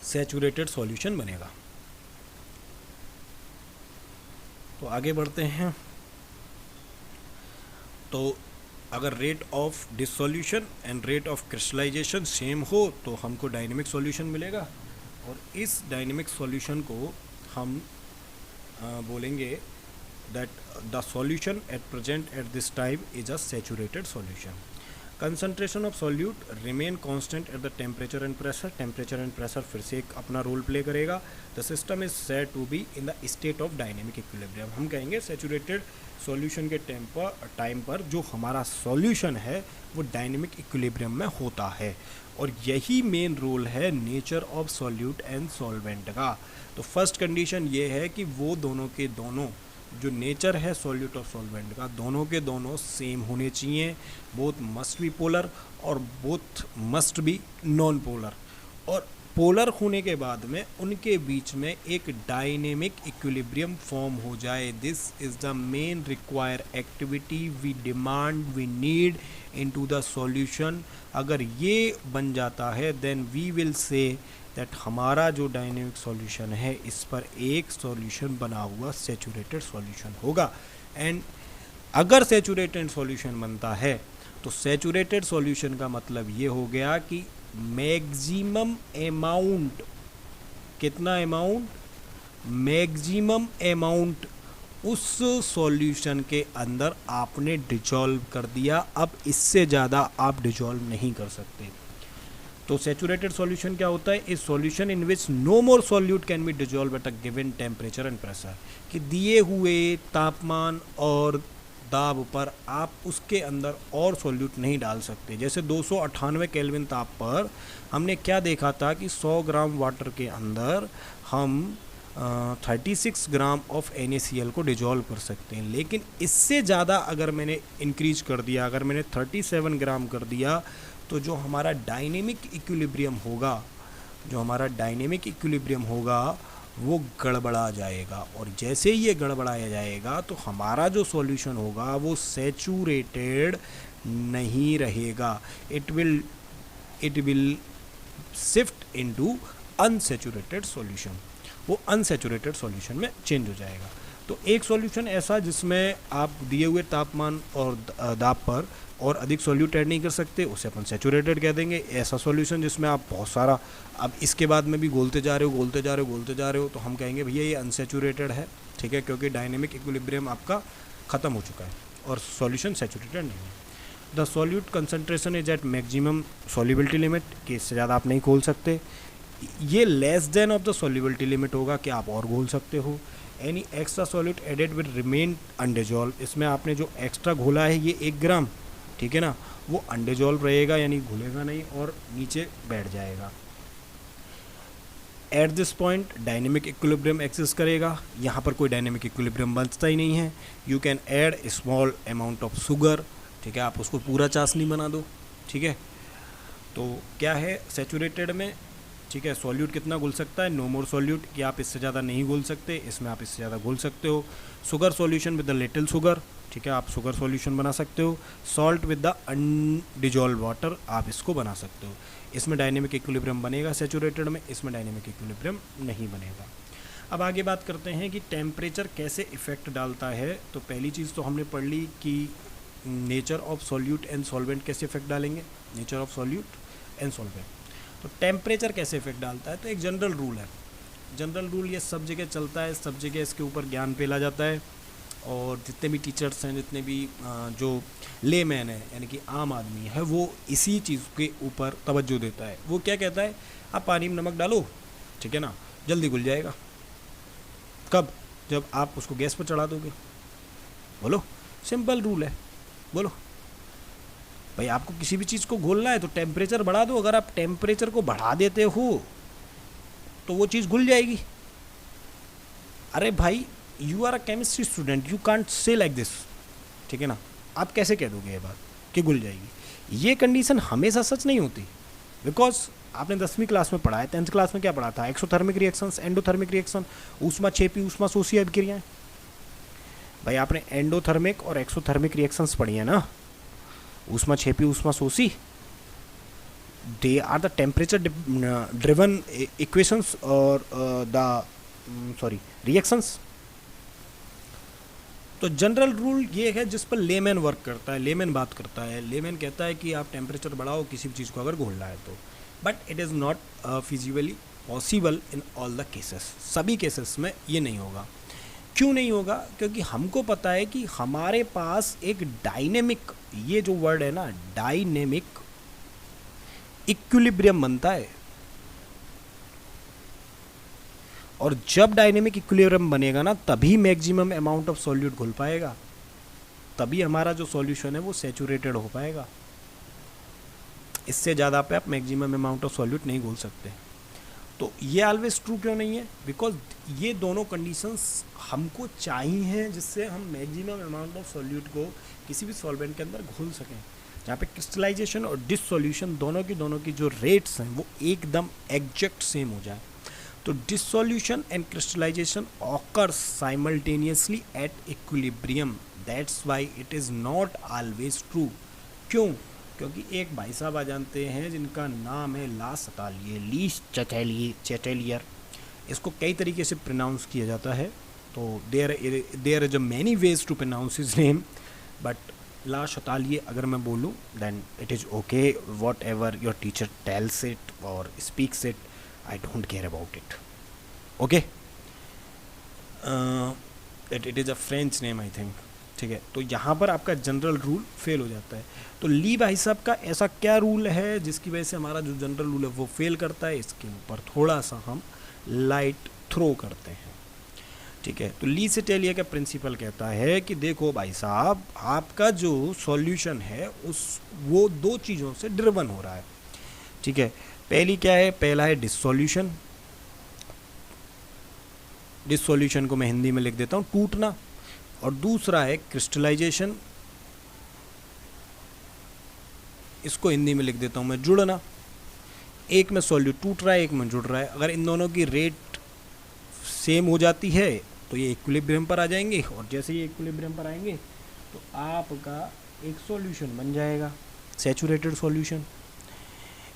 सैचुरेटेड सॉल्यूशन बनेगा। तो आगे बढ़ते हैं। तो अगर rate of dissolution and rate of crystallization same हो तो हमको डायनेमिक सॉल्यूशन मिलेगा, और इस डायनेमिक सॉल्यूशन को हम बोलेंगे that the solution at present at this time is a saturated solution. Concentration of solute remain constant at the temperature and pressure. Temperature and pressure फिर से एक अपना रोल प्ले करेगा. The system is said to be in the state of dynamic equilibrium. हम कहेंगे saturated solution के time पर जो हमारा solution है वो डायनेमिक इक्विलिब्रियम में होता है, और यही मेन रोल है nature of solute and solvent का. तो फर्स्ट कंडीशन ये है कि वो दोनों के दोनों जो नेचर है सॉल्यूट और सॉल्वेंट का, दोनों के दोनों सेम होने चाहिए. बोथ मस्ट बी पोलर और both must be non polar, और पोलर होने के बाद में उनके बीच में एक डायनेमिक इक्विलिब्रियम फॉर्म हो जाए. This is the main require activity we demand we need into the solution. अगर ये बन जाता है then we will say that हमारा जो डायनेमिक सॉल्यूशन है इस पर एक सॉल्यूशन बना हुआ सैचुरेटेड सॉल्यूशन होगा. एंड अगर सैचुरेटेड सॉल्यूशन बनता है तो सैचुरेटेड सॉल्यूशन का मतलब ये हो गया कि मैक्सिमम अमाउंट, कितना अमाउंट, मैक्सिमम अमाउंट उस सॉल्यूशन के अंदर आपने डिजॉल्व कर दिया. अब इससे ज़्यादा आप डिजॉल्व नहीं कर सकते. तो सैचुरेटेड सॉल्यूशन क्या होता है? इस solution in which no more solute can be dissolve at a given temperature and pressure. कि दिए हुए तापमान और दाब पर आप उसके अंदर और सॉल्यूट नहीं डाल सकते. जैसे 298 केल्विन ताप पर हमने क्या देखा था कि 100 ग्राम वाटर के अंदर हम 36 ग्राम ऑफ NaCl को डिजॉल्व कर सकते हैं. लेकिन इससे ज़्यादा अगर मैंने इंक्रीज कर दिया, अगर मैंने 37 ग्राम कर दिया, तो जो हमारा डायनेमिक इक्विलिब्रियम होगा, जो हमारा डायनेमिक इक्विलिब्रियम होगा वो गड़बड़ा जाएगा. और जैसे ही ये गड़बड़ाया जाएगा तो हमारा जो सॉल्यूशन होगा वो सैचुरेटेड नहीं रहेगा. It will shift into unsaturated solution. वो अनसैचुरेटेड सॉल्यूशन में चेंज हो जाएगा. तो एक सॉल्यूशन ऐसा जिसमें आप दिए हुए तापमान और दाब पर और अधिक सॉल्यूट ऐड नहीं कर सकते, उसे अपन सैचुरेटेड कह देंगे. ऐसा सॉल्यूशन जिसमें आप बहुत सारा अब इसके बाद में भी घोलते जा रहे हो तो हम कहेंगे भैया ये अनसैचुरेटेड है. ठीक है, क्योंकि डायनेमिक इक्विलिब्रियम आपका ख़त्म हो चुका है और सॉल्यूशन सैचुरेटेड नहीं है. The solute concentration is at maximum solubility limit, कि इससे ज़्यादा आप नहीं घोल सकते. ये less than of the solubility limit होगा कि आप और घोल सकते हो. Any extra solute added will remain undissolved. इसमें आपने जो एक्स्ट्रा घोला है ये 1 ग्राम, ठीक है ना, वो अनडिजॉल्व रहेगा, यानी घुलेगा नहीं और नीचे बैठ जाएगा. At this point dynamic equilibrium exist करेगा. यहाँ पर कोई डायनेमिक इक्विलिब्रियम बनता ही नहीं है. You can add small amount of sugar. ठीक है, आप उसको पूरा चाशनी बना दो. ठीक है, तो क्या है सैचुरेटेड में, ठीक है, सॉल्यूट कितना घुल सकता है? नो मोर सॉल्यूट, कि आप इससे ज़्यादा नहीं घुल सकते. इसमें आप इससे ज़्यादा घुल सकते हो. Sugar solution with the little sugar, ठीक है, आप शुगर सॉल्यूशन बना सकते हो. Salt with the undissolved water, आप इसको बना सकते हो. इसमें डायनेमिक इक्विलिब्रियम बनेगा सैचुरेटेड में, इसमें डायनेमिक इक्विलिब्रियम नहीं बनेगा. अब आगे बात करते हैं कि टेम्परेचर कैसे इफ़ेक्ट डालता है. तो पहली चीज़ तो हमने पढ़ ली कि nature of solute and solvent कैसे इफेक्ट डालेंगे. Nature of solute and solvent. तो टेम्परेचर कैसे इफेक्ट डालता है, तो एक जनरल रूल है. जनरल रूल ये सब जगह चलता है, सब जगह इसके ऊपर ज्ञान फैला जाता है. और जितने भी टीचर्स हैं, जितने भी जो लेमैन है यानी कि आम आदमी है, वो इसी चीज़ के ऊपर तवज्जो देता है. वो क्या कहता है, आप पानी में नमक डालो, ठीक है ना, जल्दी घुल जाएगा. कब? जब आप उसको गैस पर चढ़ा दोगे. बोलो, सिंपल रूल है. बोलो भाई, आपको किसी भी चीज़ को घोलना है तो टेम्परेचर बढ़ा दो. अगर आप टेम्परेचर को बढ़ा देते हो तो वो चीज़ घुल जाएगी. अरे भाई, you are a chemistry student, you can't say like this. ठीक है ना, आप कैसे कह दोगे ये बात कि घुल जाएगी? ये कंडीशन हमेशा सच नहीं होती. बिकॉज आपने 10वीं क्लास में पढ़ा है, 10th क्लास में क्या पढ़ा था? एक्सोथर्मिक रिएक्शंस, एंडोथर्मिक रिएक्शन, ऊष्माक्षेपी ऊष्माशोषी अभिक्रियाएं. भाई आपने एंडोथर्मिक और एक्सोथर्मिक रिएक्शंस पढ़ी है ना. ऊष्माक्षेपी ऊष्माशोषी, they are the temperature driven equations or the reactions. तो जनरल रूल ये है जिस पर लेमैन वर्क करता है, लेमैन बात करता है। लेमैन कहता है कि आप टेम्परेचर बढ़ाओ किसी भी चीज़ को अगर घोलना है तो, but it is not feasibility possible in all the cases. सभी केसेस में ये नहीं होगा। क्यों नहीं होगा? क्योंकि हमको पता है कि हमारे पास एक डायनेमिक, ये जो वर्ड है ना, डायनेमिक इक्विलिब्रियम बनता है। और जब डायनेमिक इक्विलिब्रियम बनेगा ना, तभी मैक्सिमम अमाउंट ऑफ सॉल्यूट घुल पाएगा, तभी हमारा जो सॉल्यूशन है वो सैचुरेटेड हो पाएगा। इससे ज़्यादा पे आप मैक्सिमम अमाउंट ऑफ सॉल्यूट नहीं घोल सकते। तो ये ऑलवेज ट्रू क्यों नहीं है? बिकॉज ये दोनों कंडीशंस हमको चाहिए हैं जिससे हम मैक्सिमम अमाउंट ऑफ सॉल्यूट को किसी भी सॉल्वेंट के अंदर घोल सकें, जहाँ पे क्रिस्टलाइजेशन और डिसोल्यूशन दोनों की जो रेट्स हैं वो एकदम एग्जैक्ट सेम हो जाए। तो dissolution and crystallization occurs simultaneously at equilibrium. That's why it is not always true. क्यों? क्योंकि एक भाई साहब आ जानते हैं जिनका नाम है ला सतालिए, लीस चैटेलियर। इसको कई तरीके से प्रोनाउंस किया जाता है, तो there is a many ways to pronounce his name, but Le Chatelier अगर मैं बोलूँ then it is okay, whatever your teacher tells it और speaks it, I don't care about it. Okay? It is a French name I think. ठीक है, तो यहाँ पर आपका जनरल रूल फेल हो जाता है। तो ली भाई साहब का ऐसा क्या रूल है जिसकी वजह से हमारा जो जनरल रूल है वो फेल करता है? इसके ऊपर थोड़ा सा हम लाइट थ्रो करते हैं। ठीक है, तो ली सेटेलियर का प्रिंसिपल कहता है कि देखो भाई साहब, आपका जो सॉल्यूशन है वो दो चीज़ों से ड्रिवन हो रहा है। ठीक है, पहली क्या है? पहला है डिसोल्यूशन। डिसोल्यूशन को मैं हिंदी में लिख देता हूँ टूटना, और दूसरा है क्रिस्टलाइजेशन, इसको हिंदी में लिख देता हूँ मैं जुड़ना। एक में सॉल्यूट टूट रहा है, एक में जुड़ रहा है। अगर इन दोनों की रेट सेम हो जाती है तो ये इक्विलिब्रियम पर आ जाएंगे, और जैसे ये इक्विलिब्रियम पर आएंगे तो आपका एक सॉल्यूशन बन जाएगा, सैचुरेटेड सॉल्यूशन।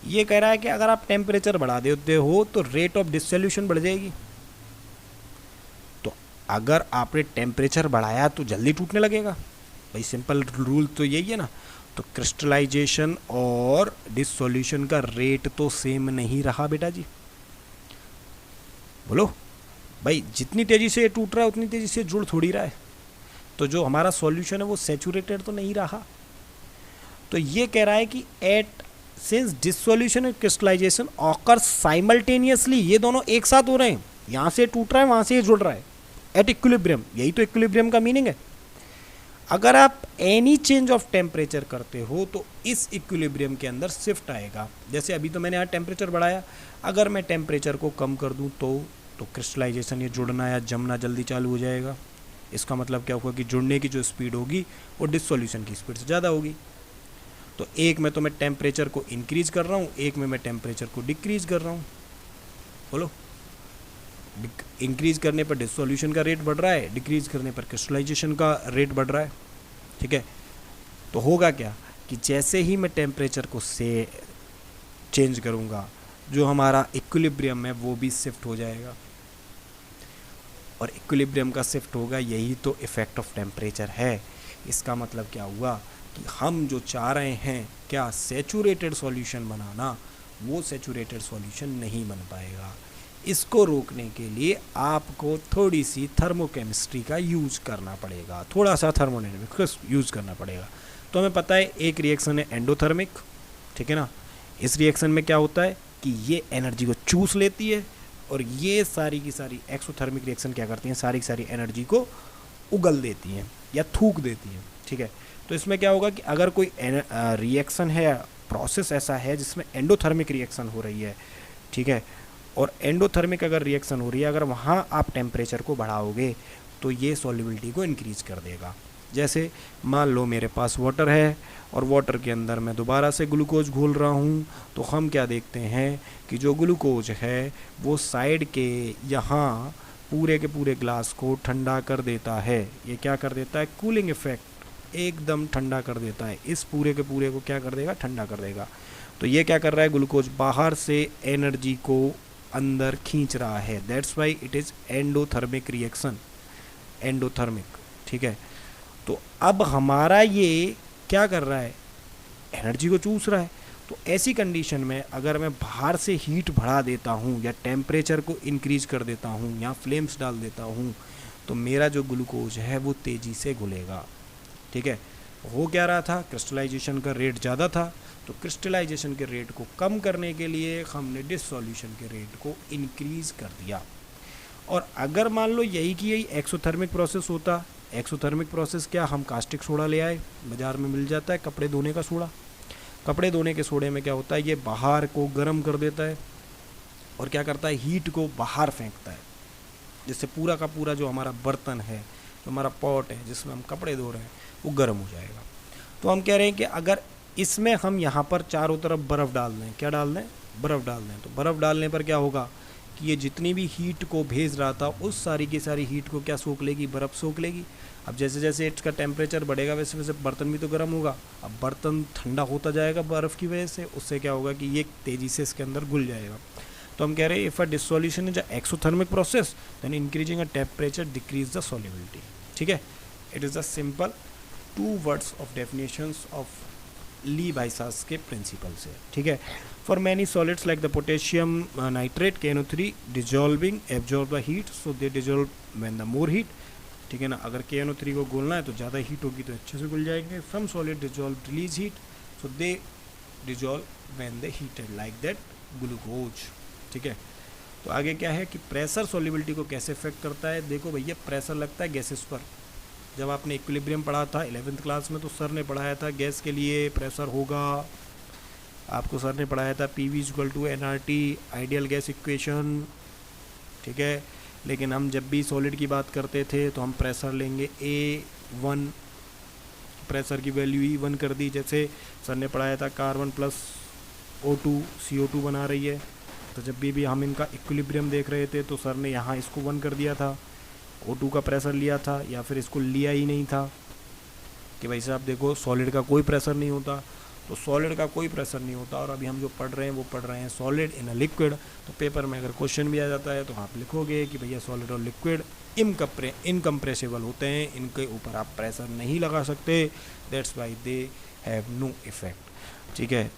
ये कह रहा है कि अगर आप टेम्परेचर बढ़ा देते हो तो रेट ऑफ डिसोल्यूशन बढ़ जाएगी। तो अगर आपने टेम्परेचर बढ़ाया तो जल्दी टूटने लगेगा। भाई सिंपल रूल तो यही है ना। तो क्रिस्टलाइजेशन और डिसोल्यूशन का रेट तो सेम नहीं रहा बेटा जी। बोलो भाई, जितनी तेज़ी से ये टूट रहा है उतनी तेज़ी से जुड़ थोड़ी रहा है। तो जो हमारा सॉल्यूशन है वो सैचुरेटेड तो नहीं रहा। तो ये कह रहा है कि at since dissolution and crystallization occur simultaneously, ये दोनों एक साथ हो रहे हैं, यहाँ से टूट रहा है वहाँ से ये जुड़ रहा है, एट इक्विलिब्रियम। यही तो इक्विलिब्रियम का मीनिंग है। अगर आप एनी चेंज ऑफ टेम्परेचर करते हो तो इस इक्विलिब्रियम के अंदर शिफ्ट आएगा। जैसे अभी तो मैंने यहाँ टेम्परेचर बढ़ाया, अगर मैं टेम्परेचर को कम कर दूँ तो क्रिस्टलाइजेशन, ये जुड़ना या जमना जल्दी चालू हो जाएगा। इसका मतलब क्या होगा कि जुड़ने की जो स्पीड होगी वो डिसोल्यूशन की स्पीड से ज़्यादा होगी। तो एक में तो मैं टेम्परेचर को इंक्रीज कर रहा हूँ, एक में मैं टेम्परेचर को डिक्रीज कर रहा हूँ। बोलो, इंक्रीज करने पर डिसोल्यूशन का रेट बढ़ रहा है, डिक्रीज करने पर क्रिस्टलाइजेशन का रेट बढ़ रहा है। ठीक है, तो होगा क्या कि जैसे ही मैं टेम्परेचर को से चेंज करूँगा, जो हमारा इक्विलिब्रियम है वो भी शिफ्ट हो जाएगा, और इक्विलिब्रियम का शिफ्ट होगा, यही तो इफ़ेक्ट ऑफ टेम्परेचर है। इसका मतलब क्या हुआ कि हम जो चाह रहे हैं क्या सैचुरेटेड सॉल्यूशन बनाना, वो सैचुरेटेड सॉल्यूशन नहीं बन पाएगा। इसको रोकने के लिए आपको थोड़ी सी थर्मोकेमिस्ट्री का यूज़ करना पड़ेगा, थोड़ा सा थर्मोडायनामिक्स यूज़ करना पड़ेगा। तो हमें पता है एक रिएक्शन है एंडोथर्मिक, ठीक है ना। इस रिएक्शन में क्या होता है कि ये एनर्जी को चूस लेती है, और ये सारी की सारी एक्सोथर्मिक रिएक्शन क्या करती हैं, सारी की सारी एनर्जी को उगल देती हैं या थूक देती हैं। ठीक है, तो इसमें क्या होगा कि अगर कोई रिएक्शन है, प्रोसेस ऐसा है जिसमें एंडोथर्मिक रिएक्शन हो रही है, ठीक है, और एंडोथर्मिक अगर रिएक्शन हो रही है, अगर वहाँ आप टेम्परेचर को बढ़ाओगे तो ये सॉल्युबिलिटी को इंक्रीज़ कर देगा। जैसे मान लो मेरे पास वाटर है और वाटर के अंदर मैं दोबारा से ग्लूकोज घोल रहा हूँ, तो हम क्या देखते हैं कि जो ग्लूकोज है वो साइड के यहाँ पूरे के पूरे ग्लास को ठंडा कर देता है। ये क्या कर देता है, कूलिंग इफेक्ट, एकदम ठंडा कर देता है। इस पूरे के पूरे को क्या कर देगा, ठंडा कर देगा। तो ये क्या कर रहा है, ग्लूकोज बाहर से एनर्जी को अंदर खींच रहा है। That's why it is endothermic reaction, endothermic. ठीक है। तो अब हमारा ये क्या कर रहा है, एनर्जी को चूस रहा है। तो ऐसी कंडीशन में अगर मैं बाहर से हीट बढ़ा देता हूँ या टेम्परेचर को इंक्रीज कर देता हूँ या फ्लेम्स डाल देता हूँ, तो मेरा जो ग्लूकोज है वो तेज़ी से घुलेगा। ठीक है। हो क्या रहा था, क्रिस्टलाइजेशन का रेट ज़्यादा था, तो क्रिस्टलाइजेशन के रेट को कम करने के लिए हमने डिसोल्यूशन के रेट को इंक्रीज कर दिया। और अगर मान लो यही कि यही एक्सोथर्मिक प्रोसेस होता, एक्सोथर्मिक प्रोसेस क्या, हम कास्टिक सोडा ले आए, बाज़ार में मिल जाता है कपड़े धोने का सोडा। कपड़े धोने के सोडे में क्या होता है, ये बाहर को गर्म कर देता है और क्या करता है, हीट को बाहर फेंकता है, जिससे पूरा का पूरा जो हमारा बर्तन है, जो हमारा पॉट है जिसमें हम कपड़े धो रहे हैं, वो गर्म हो जाएगा। तो हम कह रहे हैं कि अगर इसमें हम यहाँ पर चारों तरफ बर्फ़ डाल दें, क्या डाल दें, बर्फ़ डाल दें, तो बर्फ़ डालने पर क्या होगा कि ये जितनी भी हीट को भेज रहा था उस सारी की सारी हीट को क्या सोख लेगी, बर्फ़ सोख लेगी। अब जैसे जैसे इसका टेम्परेचर बढ़ेगा वैसे वैसे बर्तन भी तो गर्म होगा। अब बर्तन ठंडा होता जाएगा बर्फ़ की वजह से, उससे क्या होगा कि ये तेज़ी से इसके अंदर घुल जाएगा। तो हम कह रहे हैं if a dissolution is a exothermic process then increasing a temperature decrease the solubility. ठीक है। It is a simple 2 words of definitions of ली बाइसास के प्रिंसिपल से। ठीक है। For many solids like the potassium nitrate KNO3 dissolving absorb the heat, so they dissolve when the more heat. ठीक है ना, अगर KNO3 को घोलना है तो ज़्यादा हीट होगी तो अच्छे से घुल जाएंगे। Some solid dissolve release heat, so they dissolve when they heated like that glucose. ठीक है। तो आगे क्या है कि प्रेशर सॉल्युबिलिटी को कैसे इफेक्ट करता है। देखो भैया, प्रेशर लगता है गैसेस पर। जब आपने इक्विलिब्रियम पढ़ा था 11th क्लास में तो सर ने पढ़ाया था गैस के लिए प्रेशर होगा, आपको सर ने पढ़ाया था PV = nRT ideal gas equation. ठीक है। लेकिन हम जब भी सॉलिड की बात करते थे तो हम प्रेशर लेंगे A1, प्रेशर की वैल्यू E1 कर दी। जैसे सर ने पढ़ाया था कार्बन प्लस O2 CO2 बना रही है, तो जब भी हम इनका इक्विलिब्रियम देख रहे थे तो सर ने यहाँ इसको 1 कर दिया था, O2 का प्रेशर लिया था, या फिर इसको लिया ही नहीं था कि भाई साहब देखो सॉलिड का कोई प्रेशर नहीं होता। तो सॉलिड का कोई प्रेशर नहीं होता, और अभी हम जो पढ़ रहे हैं वो पढ़ रहे हैं सॉलिड इन अ लिक्विड। तो पेपर में अगर क्वेश्चन भी आ जाता है तो आप लिखोगे कि भैया सॉलिड और लिक्विड इनकम्प्रेसिबल होते हैं, इनके ऊपर आप प्रेशर नहीं लगा सकते, that's why they have no effect. ठीक है।